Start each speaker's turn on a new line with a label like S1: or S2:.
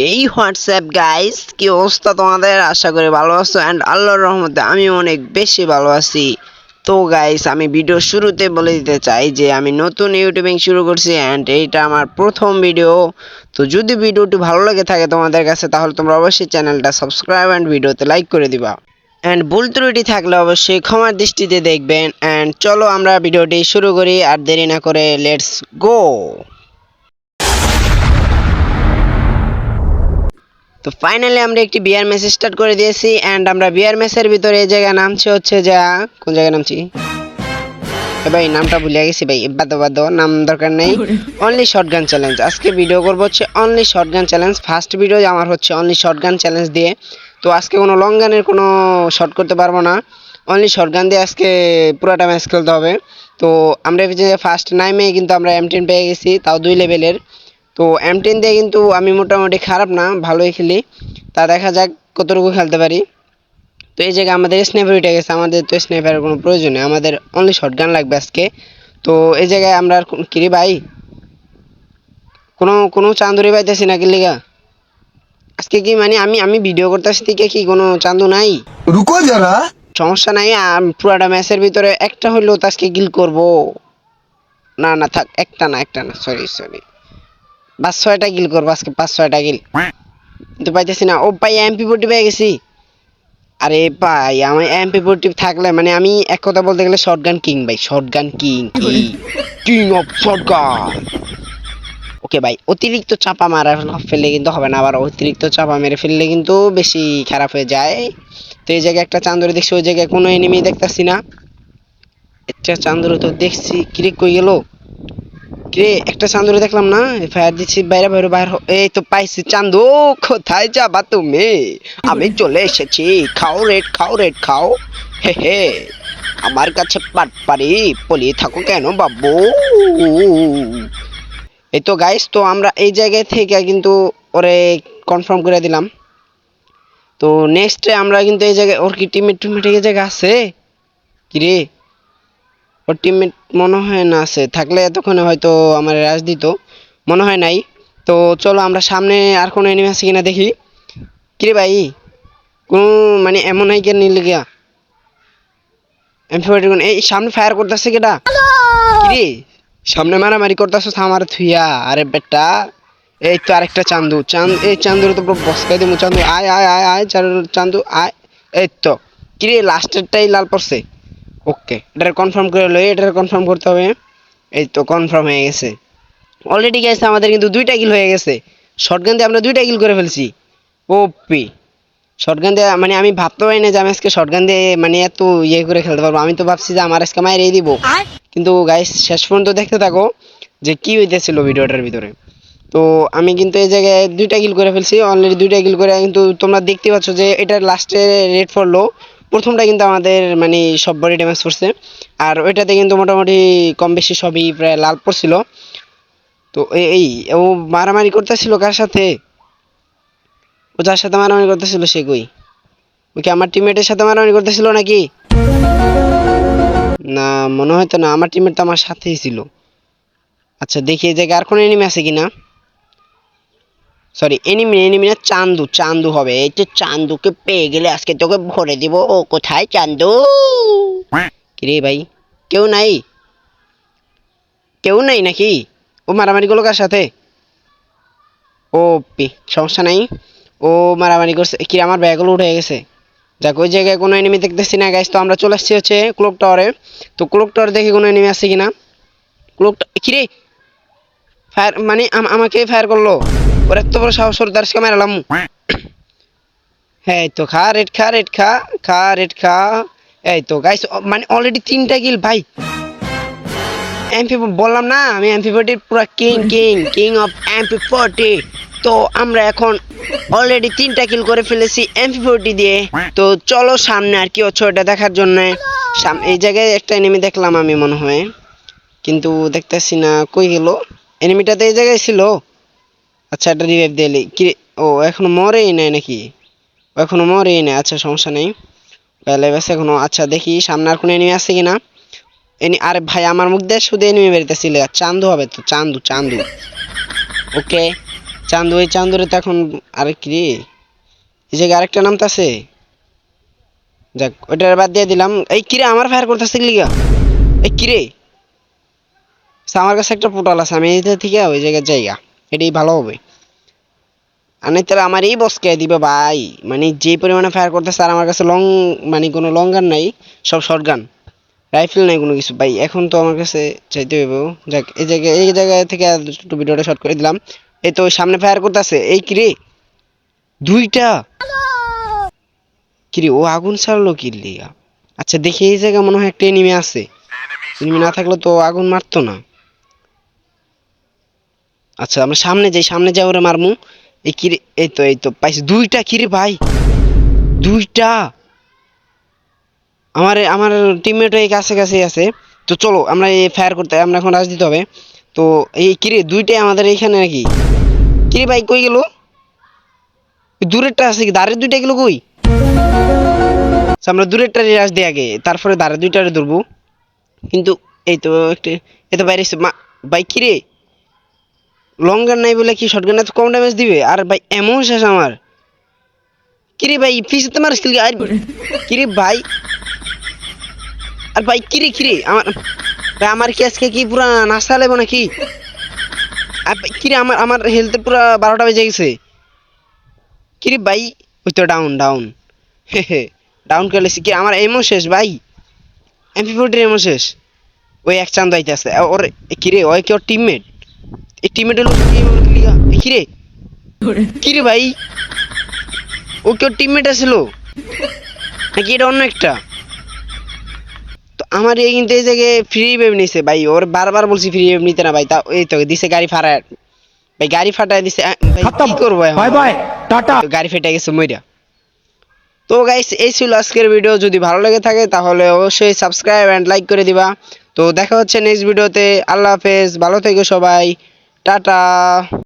S1: এই WhatsApp guys, কি অবস্থা তোমাদের? আশা করি ভালো আছো অ্যান্ড আল্লাহর রহমতে আমি অনেক বেশি ভালো আছি। তো গাইস, আমি ভিডিও শুরুতে বলে দিতে চাই যে আমি নতুন ইউটিউবিং শুরু করছি অ্যান্ড এইটা আমার প্রথম ভিডিও। তো যদি ভিডিওটি ভালো লেগে থাকে তোমাদের কাছে, তাহলে তোমরা অবশ্যই চ্যানেলটা সাবস্ক্রাইব অ্যান্ড ভিডিওতে লাইক করে দিবা অ্যান্ড ভুল ত্রুটি থাকলে অবশ্যই ক্ষমার দৃষ্টিতে দেখবেন। অ্যান্ড চলো আমরা ভিডিওটি শুরু করি, আর দেরি না করে লেটস গো। তো ফাইনালি আমরা একটি বিয়ার ম্যাচ স্টার্ট করে দিয়েছি অ্যান্ড আমরা বিয়ার ম্যাচের ভিতরে এই জায়গায় নামছি হচ্ছে যা কোন জায়গায় নামছি ভাই, নামটা ভুলে গেছি ভাই, বাদ নাম দরকার নেই। অনলি শটগান চ্যালেঞ্জ আজকে ভিডিও করবো হচ্ছে only shotgun challenge. First video আমার হচ্ছে অনলি শটগান চ্যালেঞ্জ দিয়ে। তো আজকে কোনো লং গানের কোনো শট করতে পারবো না, অনলি শটগান দিয়ে আজকে পুরোটা ম্যাচ খেলতে হবে। তো আমরা ফার্স্ট নাইমে কিন্তু আমরা M10 পেয়ে গেছি, তাও 2 লেভেলের। তো M10 দিয়ে কিন্তু আমি মোটামুটি খারাপ না, ভালোই খেলি। তা দেখা যাক কতটুকু খেলতে পারি। তো এই জায়গায় আমাদের স্নাইপার উঠে গেছে, আমাদের তো স্নাইপারের কোনো প্রয়োজন নেই, আমাদের অনলি শটগান লাগবে আজকে। তো এই জায়গায় আমরা কিরে ভাই কোনো কোনো চান্দুরি পাইতেছি না কি লিগা আজকে, কি মানে আমি আমি ভিডিও করতেছি থেকে কি কোনো চান্দু নাই?
S2: রুকো যারা,
S1: সমস্যা নাই, পুরাটা ম্যাচের ভিতরে একটা হইলেও তো আজকে কিল করব। না না থাক, একটা না সরি 5-6টা কিল করবো আজকে, 5-6টা কিল। কিন্তু পাইতেছি না। ও ভাই MP40 পেয়ে গেছি। আরে ভাই আমার MP40 থাকলে মানে আমি এক কথা বলতে গেলে শটগান কিং ভাই, shotgun king king of shotgun. Okay ভাই, অতিরিক্ত চাপা মারা ফেললে কিন্তু হবে না, আবার অতিরিক্ত চাপা মেরে ফেললে কিন্তু বেশি খারাপ হয়ে যায়। তো এই জায়গায় একটা চান্দুরি দেখছি, ওই জায়গায় কোনো এনিমি দেখতেছি না। একটা চান্দুরি তো দেখছি, কিরে কই গেল? কিরে একটা চান্দুরি দেখলাম না, ফায়ার দিচ্ছি বাইরে বাইরে বাইরে। এই তো পাইছি চান্দু। কোথায় যাবা তুমি? আমি চলে এসেছি। খাও রেড খাও, রেড খাও। হে হে, আমার কাছে পাটপারি পলিয়ে থাকো কেন বাবু? এই তো গাইস, তো আমরা এই জায়গায় থেকে কিন্তু ওরে কনফার্ম করে দিলাম। তো নেক্সটে আমরা কিন্তু এই জায়গায় ওর কি টিমমেট এই জায়গায় আছে কিরে? ওর টিমমেট মনে হয় না আছে, থাকলে এতক্ষণে হয়তো আমার রাজ দিত, মনে হয় নাই। তো চলো আমরা সামনে আর কোনো এনিমি আছে কিনা দেখি। কিরে ভাই কোন মানে এমন নাই কেন নিলে গিয়া MP40 এই সামনে ফায়ার করতেছে কেডা? কিরে সামনে মারামারি করতেছ আমার থুইয়া? আরে বেটা, এই তো আরেকটা চান্দু এই চান্দুর তো পুরো বসকাই দিমু। চান্দু আয় আয় আয় আয় চান্দু আয়। এই তো কিরে লাস্টেরটাই লাল পড়ছে। ওকে, এটা কনফার্ম করে লই, এটা কনফার্ম করতে হবে। এই তো কনফার্ম হয়ে গেছে অলরেডি গেছে, আমাদের কিন্তু 2টা কিল হয়ে গেছে। শটগান দিয়ে আমরা 2টা কিল করে ফেলছি। ওপি শটগান দিয়ে মানে আমি ভাবতে পারি না যে আমি আজকে শটগান দিয়ে মানে এত ইয়ে করে খেলতে পারবো। আমি তো ভাবছি যে আমার আজকে মাইরেই দিব, কিন্তু গাইস শেষ পর্যন্ত দেখতে থাকো যে কি হইতেছিল ভিডিওটার ভিতরে। তো আমি কিন্তু এই জায়গায় 2টা কিল করে ফেলছি, অলরেডি 2টা কিল করে। কিন্তু তোমরা দেখতে পাচ্ছ যে এটার লাস্টে রেড পড়লো। প্রথমটা কিন্তু আমাদের মানে সব বডি ড্যামেজ পড়ছে, আর ওইটাতে কিন্তু মোটামুটি কম বেশি সবই প্রায় লাল পড়ছিল। তো এই ও মারামারি করতেছিল কার সাথে? ও যার সাথে মারামারি করতেছিল সে কই? ও কি আমার টিমমেটের সাথে মারামারি করতেছিল নাকি? না মনে হয় তো না, আমার টিমমেট তো আমার সাথেই ছিল। আচ্ছা দেখি এই জায়গায় আর কোনো এনিমি আছে কিনা। সরি এনিমি না, চান্দু হবে। এই তো চান্দুকে পেয়ে গেলে আজকে তোকে ভরে দিব। ও কোথায় চান্দু? কিরে ভাই কেউ নাই? কেউ নাই নাকি? ও মারামারি করলো কার সাথে? ও সমস্যা নাই, ও মারামারি করছে কি? আমার ব্যাগগুলো উঠে গেছে। যাক, ওই জায়গায় কোনো এনিমি দেখতেছি না গাইস। তো আমরা চলে আসছি হচ্ছে ক্লক টাওয়ারে। তো ক্লক টাওয়ার দেখি কোনো এনিমি আছে কিনা। কিরে ফায়ার মানে আমাকে ফায়ার করলো? ওর এত বড় সাহস, ওর দার্সকে মারালাম। হ্যাঁ এই তো খা রেড খা, রেড খা, খা রেড খা। এই তো গাইস মানে অলরেডি 3টা কিল ভাই। MP বললাম না আমি MP40 পুরো কিং অফ MP40। তো আমরা এখন অলরেডি 3টা কিল করে ফেলেছি MP40 দিয়ে। তো চলো সামনে আর কি হচ্ছে ওটা দেখার জন্য। এই জায়গায় একটা এনিমি দেখলাম আমি মনে হয়, কিন্তু দেখতেছি না কই গেল। এনিমিটা তো এই জায়গায় ছিল। আচ্ছা এটা রিভাইভ দিলি কি? ও এখনো মরেই নাই নাকি? এখনো মরেই নাই, আচ্ছা সমস্যা নেই, এখনো। আচ্ছা দেখি সামনে আর কোনো এনিমি আছে কিনা। আরে ভাই আমার মুখ দিয়ে শুধু এনিমি বেরিতেছিল। চান্দু হবে তো, চান্দু। ওকে চান্দু এই চান্দুরে তো এখন আরে কি রে এই জায়গায় আরেকটা নামতাছে যাক ওইটার বাদ দিয়ে দিলাম এই কিরে আমার ফায়ার করতেছে লিগা এই কিরে আমার কাছে একটা পোর্টাল আছে আমি এইটা থেকে ওই জায়গায় জায়গা এটাই ভালো হবে আর নাই তাহলে আমার এই বসকে দিবে ভাই মানে যে পরিমাণে ফায়ার করতেছে আর আমার কাছে লং মানে কোনো লং গান নাই সব শর্ট গান রাইফেল নাই কোনো কিছু ভাই এখন তো আমার কাছে চাইতে হইব যাক এই জায়গা থেকে একটু ভিডিওটা শর্ট করে দিলাম এই তো সামনে ফায়ার করতেছে এই কিরে দুইটা কিরে ও আগুন ছাড়লো কি লিগা আচ্ছা দেখি এই জায়গা মনে হয় একটা এনিমি আছে এনিমি না থাকলে তো আগুন মারতো না আচ্ছা আমরা সামনে যাই ওরে মারমু এই কিরে এই তো পাইছি দুইটা কিরে ভাই দুইটা আমার টিমমেট এই কাছে আছে তো চলো আমরা এই ফায়ার করতে আমরা এখন রাশ দিতে হবে তো এই কিরে দুইটাই আমাদের এইখানে নাকি কিরে ভাই কই গেল দূরেরটা আছে কি দাঁড়ের দুইটা গেল কই আচ্ছা, আমরা দূরেরটা রাশ দিই আগে তারপরে দাঁড়ের দুইটারে ধরবো কিন্তু এই তো একটা এই তো বাইরে ভাই কিরে লং গান নাই বলে কি শর্ট গান এত কম ড্যামেজ দিবে আর ভাই এমন শেষ আমার কিরে ভাই পিছতে মারিস কি আর কিরে ভাই আর ভাই কিরে আমার ভাই আমার কি আজকে কি পুরা নাস্তা লেবো নাকি আর ভাই কিরে আমার হেলথ পুরা 12টা বেজে গেছে কিরে ভাই ওই তো ডাউন ডাউন করলেছি কি আমার এমন শেষ ভাই MP40 এমন শেষ ওই এক চান্দ আইতে আছে ওর কিরে ওই কি ওর টিমমেট এই টিমমেটের লোক কি কিরে কিরে ভাই ও কি ওর টিমমেট আছিল নাকি এটা অন্য একটা তো আমার এই কিন্তু এই জায়গায় ফ্রি ওয়েব নিছে ভাই ওর বারবার বলছি ফ্রি ওয়েব নিতে না ভাই তা এই তো দিছে গাড়ি ফাটায় ভাই গাড়ি ফাটায় দিছে ভাই কি করব
S2: বাই বাই টাটা
S1: গাড়ি ফেটে গেছে মইরা তো গাইস এই ছিল আজকের ভিডিও যদি ভালো লেগে থাকে তাহলে অবশ্যই সাবস্ক্রাইব এন্ড লাইক করে দিবা তো দেখা হচ্ছে নেক্সট ভিডিওতে আল্লাহ হাফেজ ভালো থেকো সবাই টাটা